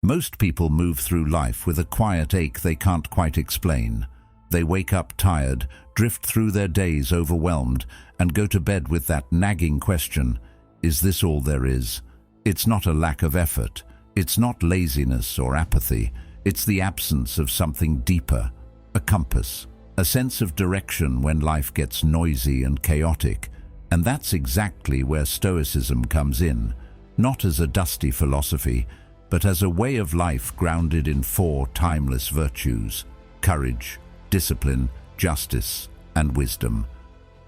Most people move through life with a quiet ache they can't quite explain. They wake up tired, drift through their days overwhelmed, and go to bed with that nagging question, is this all there is? It's not a lack of effort. It's not laziness or apathy. It's the absence of something deeper, a compass, a sense of direction when life gets noisy and chaotic. And that's exactly where Stoicism comes in, not as a dusty philosophy, but as a way of life grounded in four timeless virtues: courage, discipline, justice, and wisdom.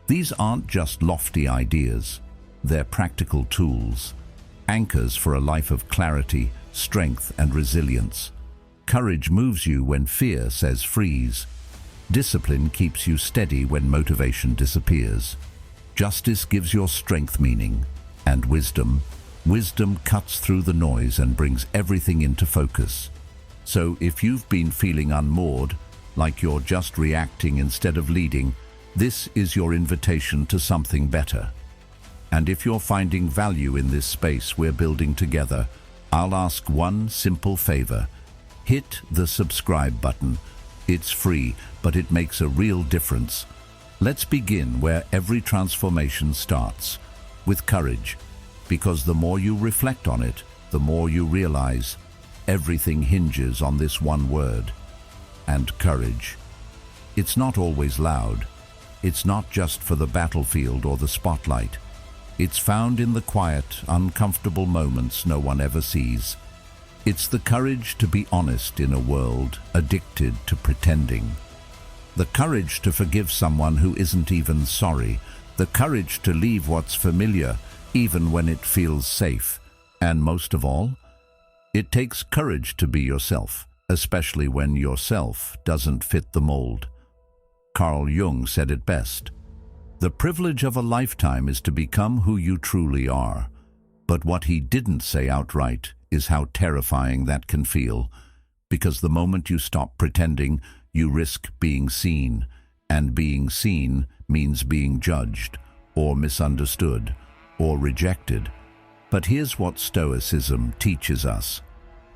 These aren't just lofty ideas. They're practical tools, anchors for a life of clarity, strength, and resilience. Courage moves you when fear says freeze. Discipline keeps you steady when motivation disappears. Justice gives your strength meaning. And wisdom cuts through the noise and brings everything into focus. So if you've been feeling unmoored, like you're just reacting instead of leading, this is your invitation to something better. And if you're finding value in this space we're building together, I'll ask one simple favor. Hit the subscribe button. It's free, but it makes a real difference. Let's begin where every transformation starts, with courage, because the more you reflect on it, the more you realize everything hinges on this one word. And courage. It's not always loud. It's not just for the battlefield or the spotlight. It's found in the quiet, uncomfortable moments no one ever sees. It's the courage to be honest in a world addicted to pretending. The courage to forgive someone who isn't even sorry. The courage to leave what's familiar, even when it feels safe. And most of all, it takes courage to be yourself, especially when yourself doesn't fit the mold. Carl Jung said it best. The privilege of a lifetime is to become who you truly are. But what he didn't say outright is how terrifying that can feel. Because the moment you stop pretending, you risk being seen. And being seen means being judged, or misunderstood, or rejected. But here's what Stoicism teaches us.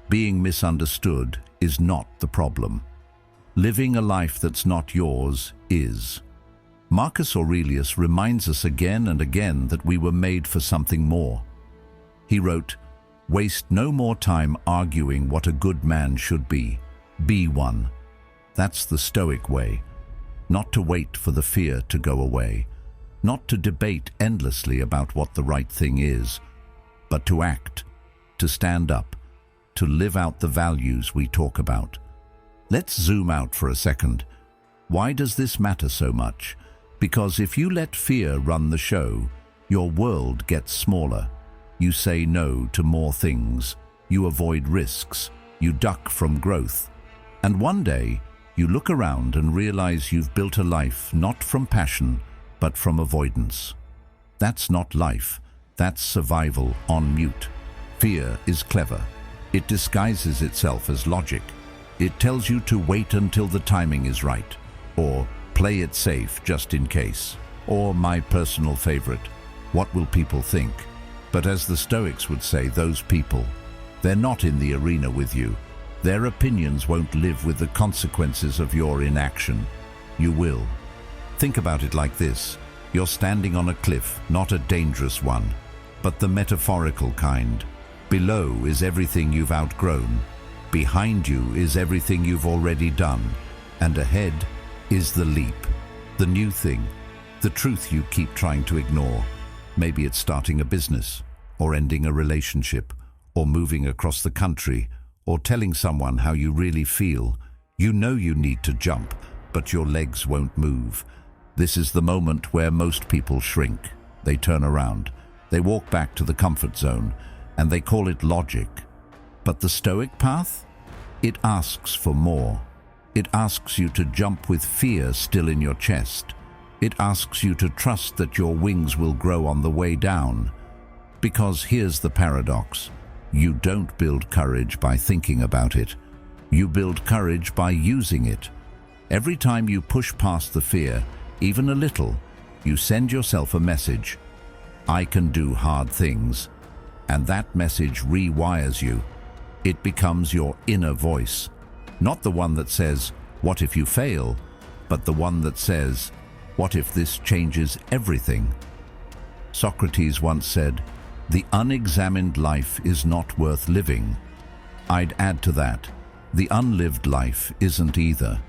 Being misunderstood is not the problem. Living a life that's not yours is. Marcus Aurelius reminds us again and again that we were made for something more. He wrote, "Waste no more time arguing what a good man should be. Be one." That's the Stoic way. Not to wait for the fear to go away. Not to debate endlessly about what the right thing is, but to act, to stand up, to live out the values we talk about. Let's zoom out for a second. Why does this matter so much? Because if you let fear run the show, your world gets smaller. You say no to more things. You avoid risks. You duck from growth. And one day, you look around and realize you've built a life not from passion, but from avoidance. That's not life. That's survival on mute. Fear is clever. It disguises itself as logic. It tells you to wait until the timing is right, or play it safe just in case, or my personal favorite, what will people think? But as the Stoics would say, those people, they're not in the arena with you. Their opinions won't live with the consequences of your inaction. You will. Think about it like this. You're standing on a cliff, not a dangerous one, but the metaphorical kind. Below is everything you've outgrown. Behind you is everything you've already done. And ahead is the leap, the new thing, the truth you keep trying to ignore. Maybe it's starting a business, or ending a relationship, or moving across the country, or telling someone how you really feel. You know you need to jump, but your legs won't move. This is the moment where most people shrink. They turn around. They walk back to the comfort zone, and they call it logic. But the Stoic path? It asks for more. It asks you to jump with fear still in your chest. It asks you to trust that your wings will grow on the way down. Because here's the paradox. You don't build courage by thinking about it. You build courage by using it. Every time you push past the fear, even a little, you send yourself a message. I can do hard things. And that message rewires you. It becomes your inner voice, not the one that says, "What if you fail?" but the one that says, "What if this changes everything?" Socrates once said, "The unexamined life is not worth living." I'd add to that, the unlived life isn't either,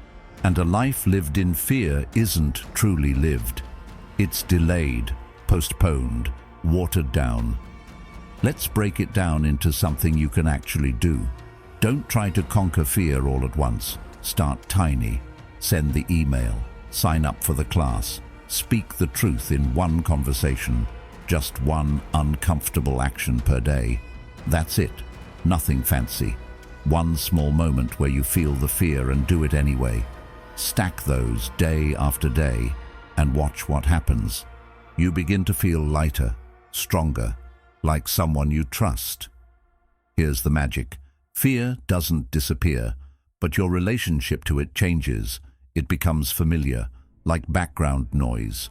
and a life lived in fear isn't truly lived. It's delayed, postponed, watered down. Let's break it down into something you can actually do. Don't try to conquer fear all at once. Start tiny. Send the email. Sign up for the class. Speak the truth in one conversation. Just one uncomfortable action per day. That's it. Nothing fancy. One small moment where you feel the fear and do it anyway. Stack those day after day and watch what happens. You begin to feel lighter, stronger, like someone you trust. Here's the magic. Fear doesn't disappear, but your relationship to it changes. It becomes familiar, like background noise.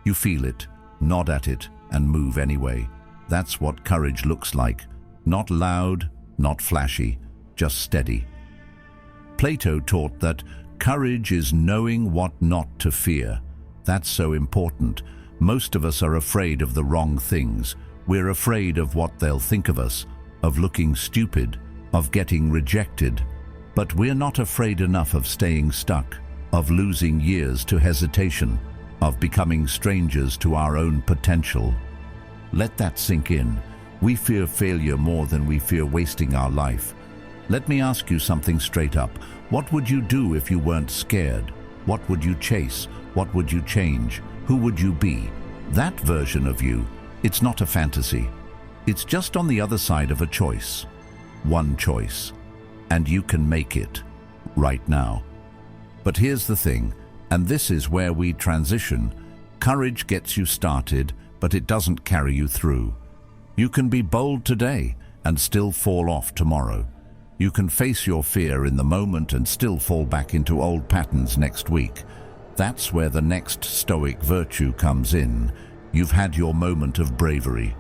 You feel it, nod at it, and move anyway. That's what courage looks like. Not loud, not flashy, just steady. Plato taught that courage is knowing what not to fear. That's so important. Most of us are afraid of the wrong things. We're afraid of what they'll think of us, of looking stupid, of getting rejected. But we're not afraid enough of staying stuck, of losing years to hesitation, of becoming strangers to our own potential. Let that sink in. We fear failure more than we fear wasting our life. Let me ask you something straight up. What would you do if you weren't scared? What would you chase? What would you change? Who would you be? That version of you, it's not a fantasy. It's just on the other side of a choice. One choice. And you can make it right now. But here's the thing, and this is where we transition. Courage gets you started, but it doesn't carry you through. You can be bold today and still fall off tomorrow. You can face your fear in the moment and still fall back into old patterns next week. That's where the next Stoic virtue comes in. You've had your moment of bravery.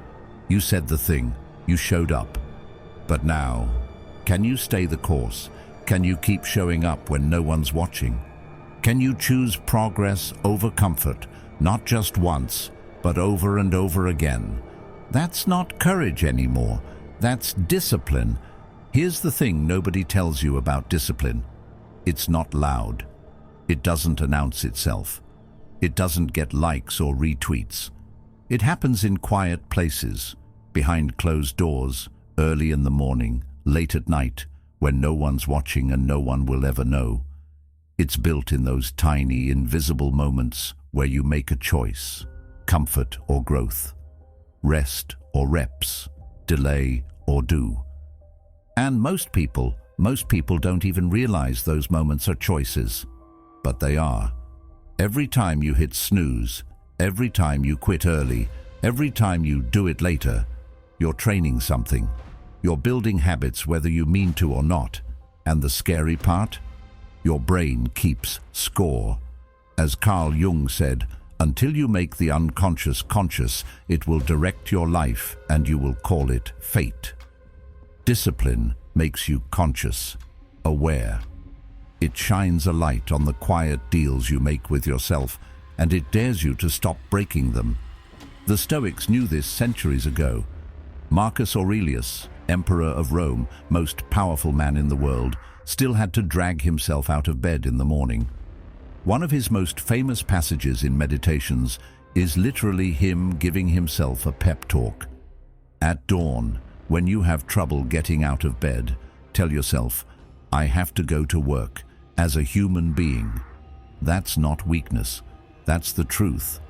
You said the thing. You showed up. But now, can you stay the course? Can you keep showing up when no one's watching? Can you choose progress over comfort, not just once, but over and over again? That's not courage anymore. That's discipline. Here's the thing nobody tells you about discipline. It's not loud. It doesn't announce itself. It doesn't get likes or retweets. It happens in quiet places, behind closed doors, early in the morning, late at night, when no one's watching and no one will ever know. It's built in those tiny, invisible moments where you make a choice, comfort or growth, rest or reps, delay or do. And most people don't even realize those moments are choices. But they are. Every time you hit snooze, every time you quit early, every time you do it later, you're training something. You're building habits whether you mean to or not. And the scary part? Your brain keeps score. As Carl Jung said, until you make the unconscious conscious, it will direct your life and you will call it fate. Discipline makes you conscious, aware. It shines a light on the quiet deals you make with yourself, and it dares you to stop breaking them. The Stoics knew this centuries ago. Marcus Aurelius, Emperor of Rome, most powerful man in the world, still had to drag himself out of bed in the morning. One of his most famous passages in Meditations is literally him giving himself a pep talk. At dawn, when you have trouble getting out of bed, tell yourself, I have to go to work as a human being. That's not weakness. That's the truth.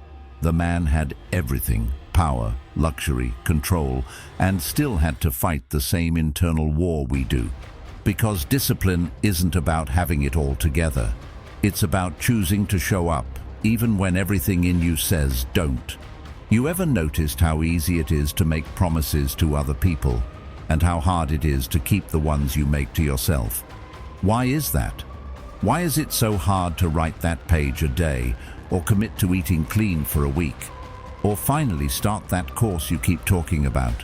The man had everything, power, luxury, control, and still had to fight the same internal war we do. Because discipline isn't about having it all together. It's about choosing to show up, even when everything in you says don't. You ever noticed how easy it is to make promises to other people, and how hard it is to keep the ones you make to yourself? Why is that? Why is it so hard to write that page a day, or commit to eating clean for a week, or finally start that course you keep talking about?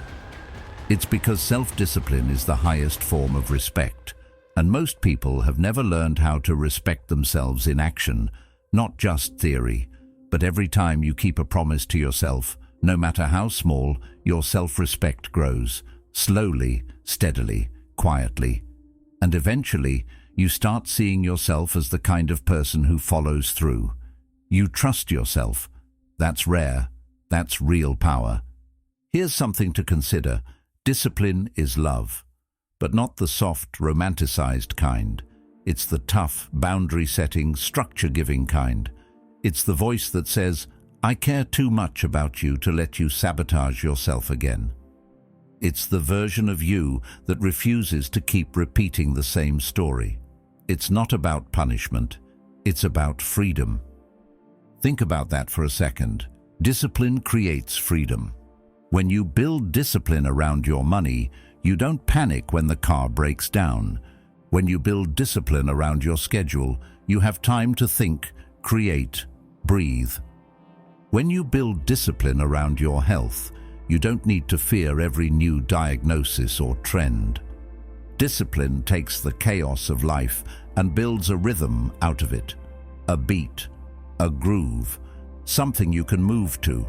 It's because self-discipline is the highest form of respect, and most people have never learned how to respect themselves in action, not just theory. But every time you keep a promise to yourself, no matter how small, your self-respect grows, slowly, steadily, quietly. And eventually, you start seeing yourself as the kind of person who follows through. You trust yourself. That's rare. That's real power. Here's something to consider. Discipline is love, but not the soft, romanticized kind. It's the tough, boundary-setting, structure-giving kind. It's the voice that says, "I care too much about you to let you sabotage yourself again." It's the version of you that refuses to keep repeating the same story. It's not about punishment. It's about freedom. Think about that for a second. Discipline creates freedom. When you build discipline around your money, you don't panic when the car breaks down. When you build discipline around your schedule, you have time to think, create, breathe. When you build discipline around your health, you don't need to fear every new diagnosis or trend. Discipline takes the chaos of life and builds a rhythm out of it. A beat, a groove, something you can move to,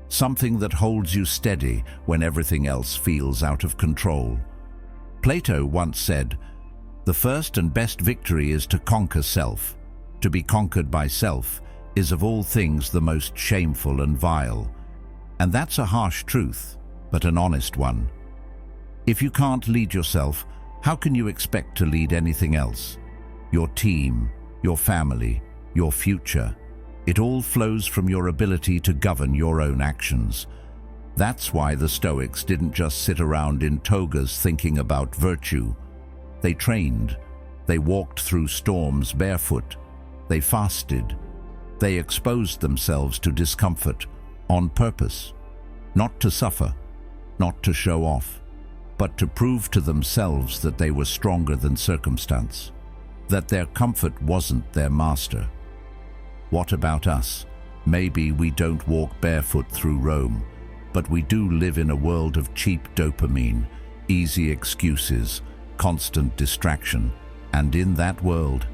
something that holds you steady when everything else feels out of control. Plato once said, "The first and best victory is to conquer self. To be conquered by self is of all things the most shameful and vile." And that's a harsh truth, but an honest one. If you can't lead yourself, how can you expect to lead anything else? Your team, your family, your future. It all flows from your ability to govern your own actions. That's why the Stoics didn't just sit around in togas thinking about virtue. They trained. They walked through storms barefoot. They fasted. They exposed themselves to discomfort on purpose. Not to suffer, not to show off, but to prove to themselves that they were stronger than circumstance, that their comfort wasn't their master. What about us? Maybe we don't walk barefoot through Rome, but we do live in a world of cheap dopamine, easy excuses, constant distraction, and in that world,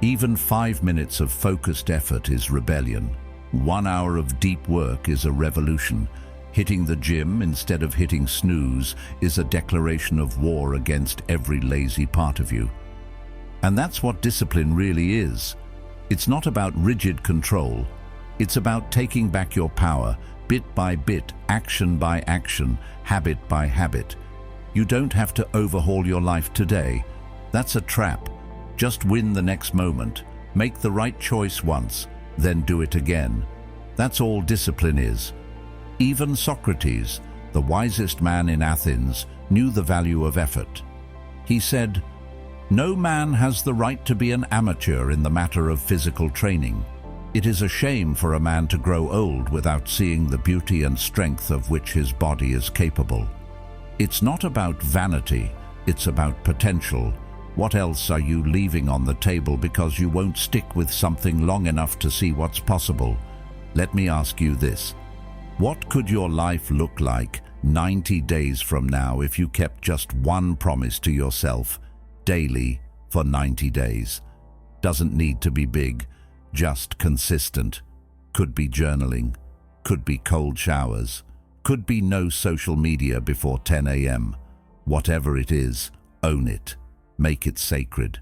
even 5 minutes of focused effort is rebellion. 1 hour of deep work is a revolution. Hitting the gym instead of hitting snooze is a declaration of war against every lazy part of you. And that's what discipline really is. It's not about rigid control. It's about taking back your power, bit by bit, action by action, habit by habit. You don't have to overhaul your life today. That's a trap. Just win the next moment. Make the right choice once, then do it again. That's all discipline is. Even Socrates, the wisest man in Athens, knew the value of effort. He said, "No man has the right to be an amateur in the matter of physical training. It is a shame for a man to grow old without seeing the beauty and strength of which his body is capable." It's not about vanity, it's about potential. What else are you leaving on the table because you won't stick with something long enough to see what's possible? Let me ask you this. What could your life look like 90 days from now if you kept just one promise to yourself daily for 90 days? Doesn't need to be big, just consistent. Could be journaling, could be cold showers, could be no social media before 10 a.m. Whatever it is, own it. Make it sacred.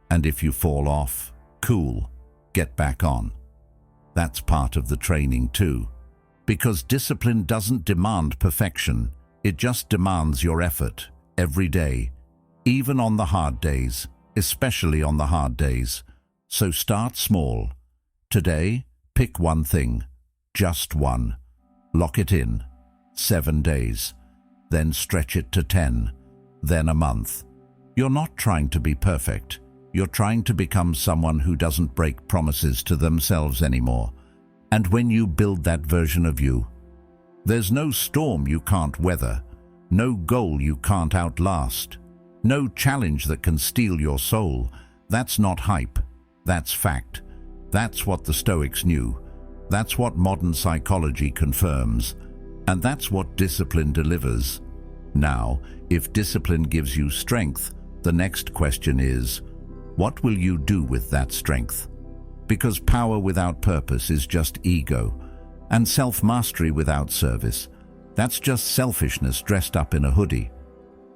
And if you fall off, cool, get back on. That's part of the training too. Because discipline doesn't demand perfection, it just demands your effort every day, even on the hard days, especially on the hard days. So start small. Today, pick one thing, just one. Lock it in, 7 days, then stretch it to 10, then a month. You're not trying to be perfect. You're trying to become someone who doesn't break promises to themselves anymore. And when you build that version of you, there's no storm you can't weather, no goal you can't outlast, no challenge that can steal your soul. That's not hype. That's fact. That's what the Stoics knew. That's what modern psychology confirms. And that's what discipline delivers. Now, if discipline gives you strength, the next question is, what will you do with that strength? Because power without purpose is just ego, and self-mastery without service, that's just selfishness dressed up in a hoodie.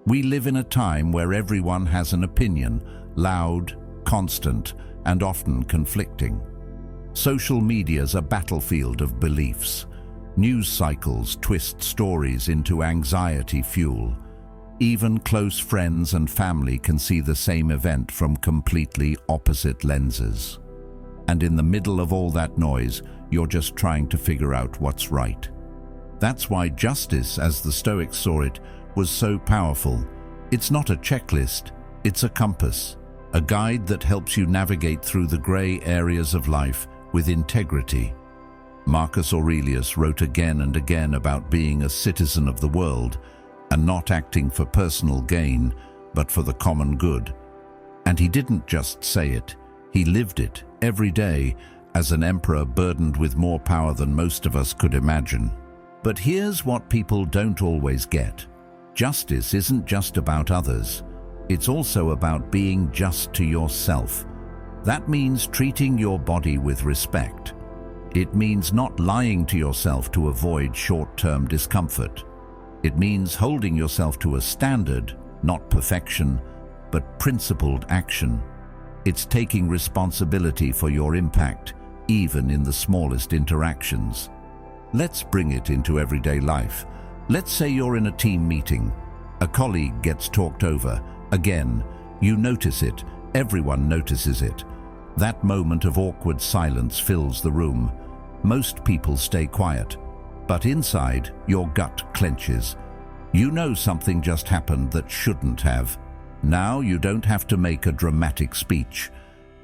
We live in a time where everyone has an opinion, loud, constant, and often conflicting. Social media's a battlefield of beliefs. News cycles twist stories into anxiety fuel. Even close friends and family can see the same event from completely opposite lenses. And in the middle of all that noise, you're just trying to figure out what's right. That's why justice, as the Stoics saw it, was so powerful. It's not a checklist, it's a compass, a guide that helps you navigate through the gray areas of life with integrity. Marcus Aurelius wrote again and again about being a citizen of the world and not acting for personal gain, but for the common good. And he didn't just say it, he lived it every day as an emperor burdened with more power than most of us could imagine. But here's what people don't always get. Justice isn't just about others. It's also about being just to yourself. That means treating your body with respect. It means not lying to yourself to avoid short-term discomfort. It means holding yourself to a standard, not perfection, but principled action. It's taking responsibility for your impact, even in the smallest interactions. Let's bring it into everyday life. Let's say you're in a team meeting. A colleague gets talked over. Again, you notice it. Everyone notices it. That moment of awkward silence fills the room. Most people stay quiet. But inside, your gut clenches. You know something just happened that shouldn't have. Now you don't have to make a dramatic speech.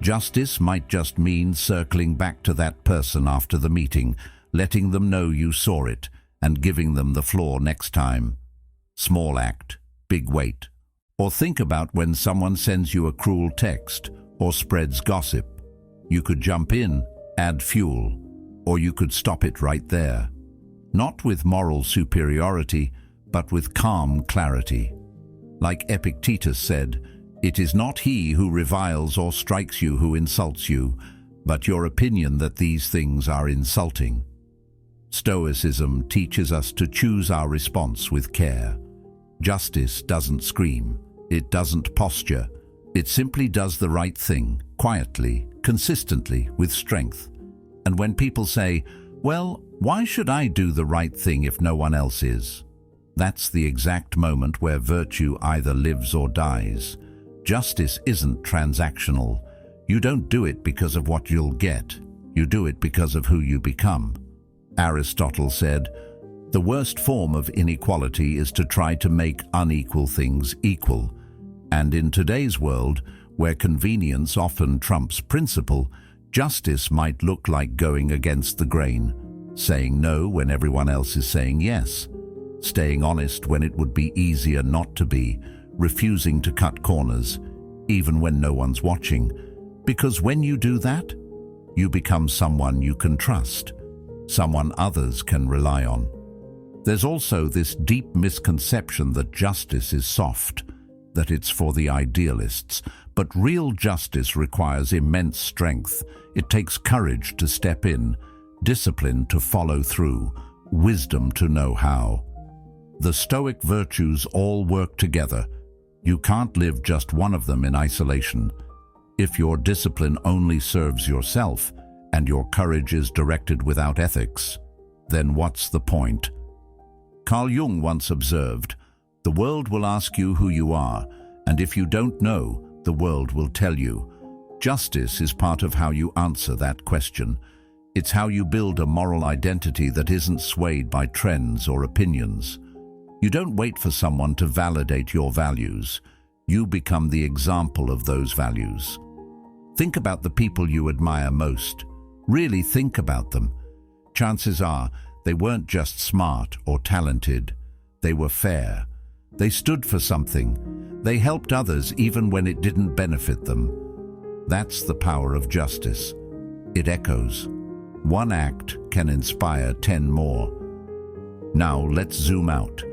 Justice might just mean circling back to that person after the meeting, letting them know you saw it, and giving them the floor next time. Small act, big weight. Or think about when someone sends you a cruel text or spreads gossip. You could jump in, add fuel, or you could stop it right there. Not with moral superiority, but with calm clarity. Like Epictetus said, "It is not he who reviles or strikes you who insults you, but your opinion that these things are insulting." Stoicism teaches us to choose our response with care. Justice doesn't scream. It doesn't posture. It simply does the right thing, quietly, consistently, with strength. And when people say, "Well, why should I do the right thing if no one else is?" That's the exact moment where virtue either lives or dies. Justice isn't transactional. You don't do it because of what you'll get. You do it because of who you become. Aristotle said, "The worst form of inequality is to try to make unequal things equal." And in today's world, where convenience often trumps principle, justice might look like going against the grain, saying no when everyone else is saying yes, staying honest when it would be easier not to be, refusing to cut corners, even when no one's watching. Because when you do that, you become someone you can trust, someone others can rely on. There's also this deep misconception that justice is soft, that it's for the idealists. But real justice requires immense strength. It takes courage to step in, discipline to follow through, wisdom to know how. The Stoic virtues all work together. You can't live just one of them in isolation. If your discipline only serves yourself and your courage is directed without ethics, then what's the point? Carl Jung once observed, "The world will ask you who you are, and if you don't know, the world will tell you." Justice is part of how you answer that question. It's how you build a moral identity that isn't swayed by trends or opinions. You don't wait for someone to validate your values. You become the example of those values. Think about the people you admire most. Really think about them. Chances are they weren't just smart or talented. They were fair. They stood for something. They helped others even when it didn't benefit them. That's the power of justice. It echoes. One act can inspire 10 more. Now let's zoom out.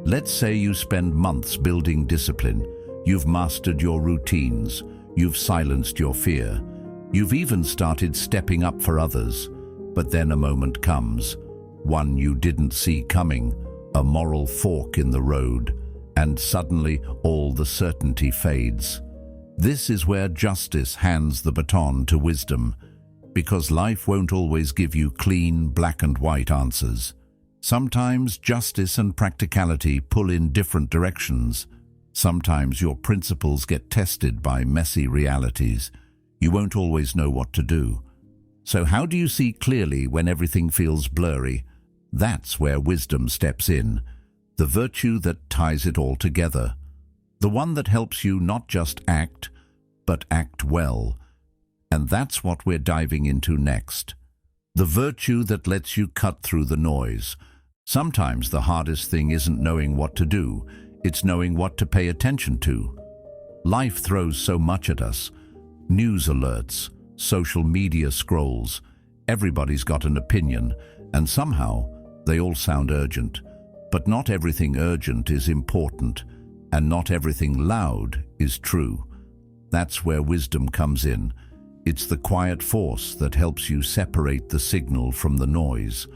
Let's say you spend months building discipline. You've mastered your routines. You've silenced your fear. You've even started stepping up for others. But then a moment comes, one you didn't see coming, a moral fork in the road, and suddenly all the certainty fades. This is where justice hands the baton to wisdom, because life won't always give you clean, black and white answers. Sometimes justice and practicality pull in different directions. Sometimes your principles get tested by messy realities. You won't always know what to do. So how do you see clearly when everything feels blurry? That's where wisdom steps in, the virtue that ties it all together. The one that helps you not just act, but act well. And that's what we're diving into next. The virtue that lets you cut through the noise. Sometimes the hardest thing isn't knowing what to do, it's knowing what to pay attention to. Life throws so much at us. News alerts, social media scrolls, everybody's got an opinion, and somehow they all sound urgent. But not everything urgent is important, and not everything loud is true. That's where wisdom comes in. It's the quiet force that helps you separate the signal from the noise.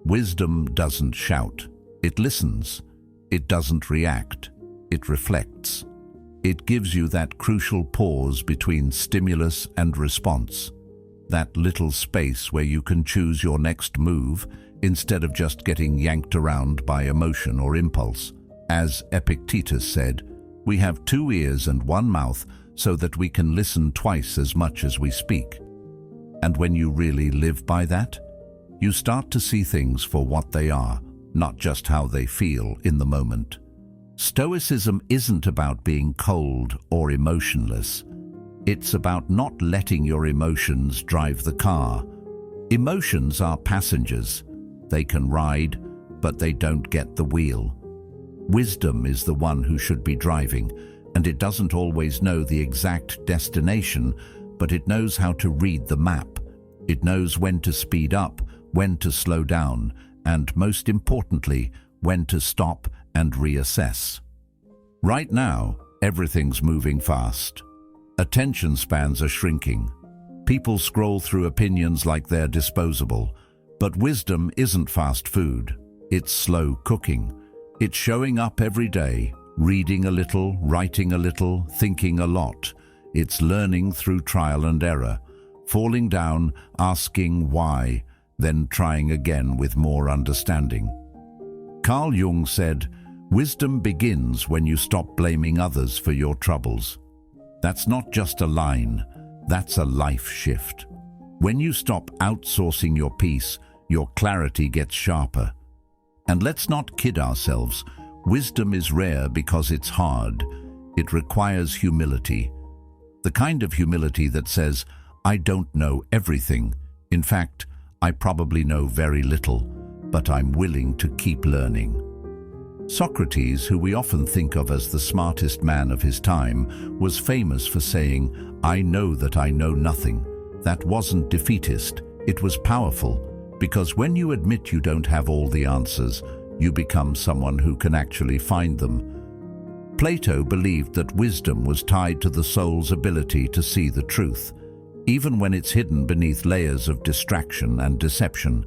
Wisdom doesn't shout. It listens. It doesn't react. It reflects. It gives you that crucial pause between stimulus and response. That little space where you can choose your next move instead of just getting yanked around by emotion or impulse. As Epictetus said, we have 2 ears and 1 mouth so that we can listen twice as much as we speak. And when you really live by that, you start to see things for what they are, not just how they feel in the moment. Stoicism isn't about being cold or emotionless. It's about not letting your emotions drive the car. Emotions are passengers. They can ride, but they don't get the wheel. Wisdom is the one who should be driving, and it doesn't always know the exact destination, but it knows how to read the map. It knows when to speed up, when to slow down, and most importantly, when to stop and reassess. Right now, everything's moving fast. Attention spans are shrinking. People scroll through opinions like they're disposable. But wisdom isn't fast food. It's slow cooking. It's showing up every day, reading a little, writing a little, thinking a lot. It's learning through trial and error, falling down, asking why, then trying again with more understanding. Carl Jung said, "Wisdom begins when you stop blaming others for your troubles." That's not just a line, that's a life shift. When you stop outsourcing your peace, your clarity gets sharper. And let's not kid ourselves. Wisdom is rare because it's hard. It requires humility. The kind of humility that says, I don't know everything. In fact, I probably know very little, but I'm willing to keep learning. Socrates, who we often think of as the smartest man of his time, was famous for saying, I know that I know nothing. That wasn't defeatist, it was powerful. Because when you admit you don't have all the answers, you become someone who can actually find them. Plato believed that wisdom was tied to the soul's ability to see the truth, even when it's hidden beneath layers of distraction and deception.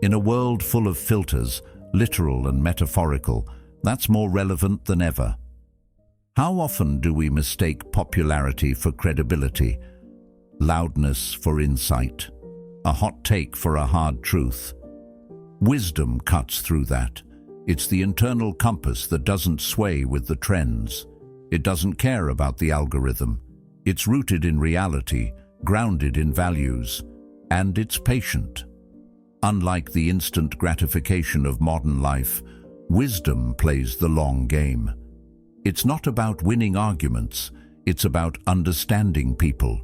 In a world full of filters, literal and metaphorical, that's more relevant than ever. How often do we mistake popularity for credibility, loudness for insight, a hot take for a hard truth? Wisdom cuts through that. It's the internal compass that doesn't sway with the trends. It doesn't care about the algorithm. It's rooted in reality, grounded in values, and it's patient. Unlike the instant gratification of modern life, wisdom plays the long game. It's not about winning arguments, it's about understanding people,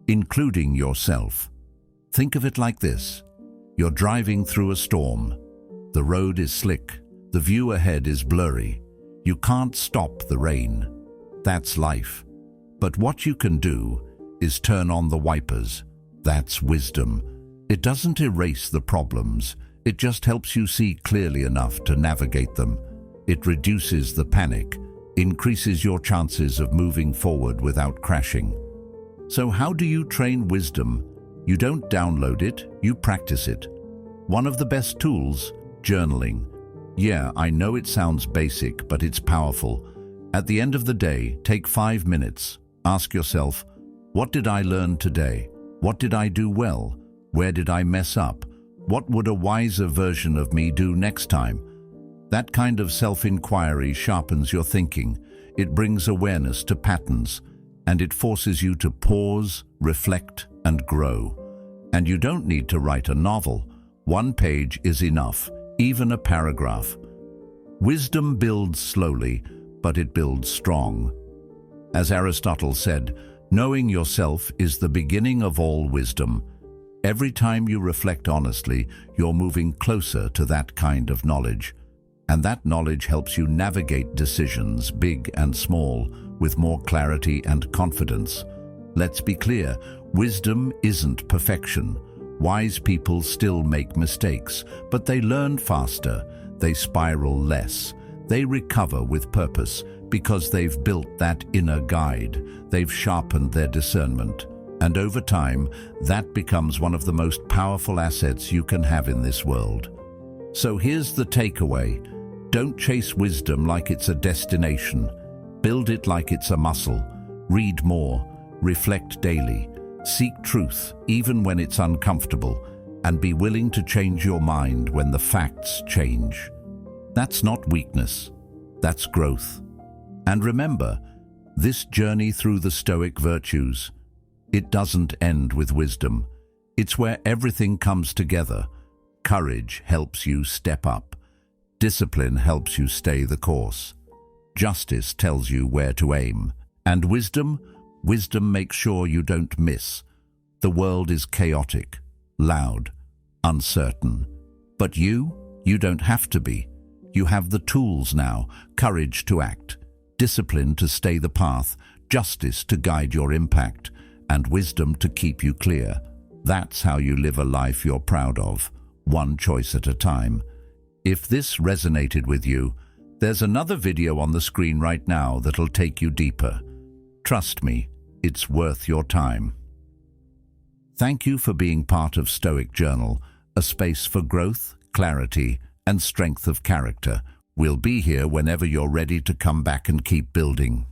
including yourself. Think of it like this. You're driving through a storm. The road is slick. The view ahead is blurry. You can't stop the rain. That's life. But what you can do is turn on the wipers. That's wisdom. It doesn't erase the problems. It just helps you see clearly enough to navigate them. It reduces the panic, increases your chances of moving forward without crashing. So how do you train wisdom? You don't download it, you practice it. One of the best tools, journaling. Yeah, I know it sounds basic, but it's powerful. At the end of the day, take 5 minutes. Ask yourself, what did I learn today? What did I do well? Where did I mess up? What would a wiser version of me do next time? That kind of self-inquiry sharpens your thinking. It brings awareness to patterns, and it forces you to pause, reflect, and grow. And you don't need to write a novel. 1 page is enough, even a paragraph. Wisdom builds slowly, but it builds strong. As Aristotle said, knowing yourself is the beginning of all wisdom. Every time you reflect honestly, you're moving closer to that kind of knowledge. And that knowledge helps you navigate decisions, big and small, with more clarity and confidence. Let's be clear, wisdom isn't perfection. Wise people still make mistakes, but they learn faster, they spiral less, they recover with purpose because they've built that inner guide, they've sharpened their discernment. And over time, that becomes one of the most powerful assets you can have in this world. So here's the takeaway. Don't chase wisdom like it's a destination. Build it like it's a muscle. Read more, reflect daily, seek truth even when it's uncomfortable, and be willing to change your mind when the facts change. That's not weakness, that's growth. And remember, this journey through the Stoic virtues, it doesn't end with wisdom. It's where everything comes together. Courage helps you step up. Discipline helps you stay the course. Justice tells you where to aim. And wisdom makes sure you don't miss. The world is chaotic, loud, uncertain. But you don't have to be. You have the tools now, courage to act, discipline to stay the path, justice to guide your impact, and wisdom to keep you clear. That's how you live a life you're proud of, one choice at a time. If this resonated with you, there's another video on the screen right now that'll take you deeper. Trust me, it's worth your time. Thank you for being part of Stoic Journal, a space for growth, clarity, and strength of character. We'll be here whenever you're ready to come back and keep building.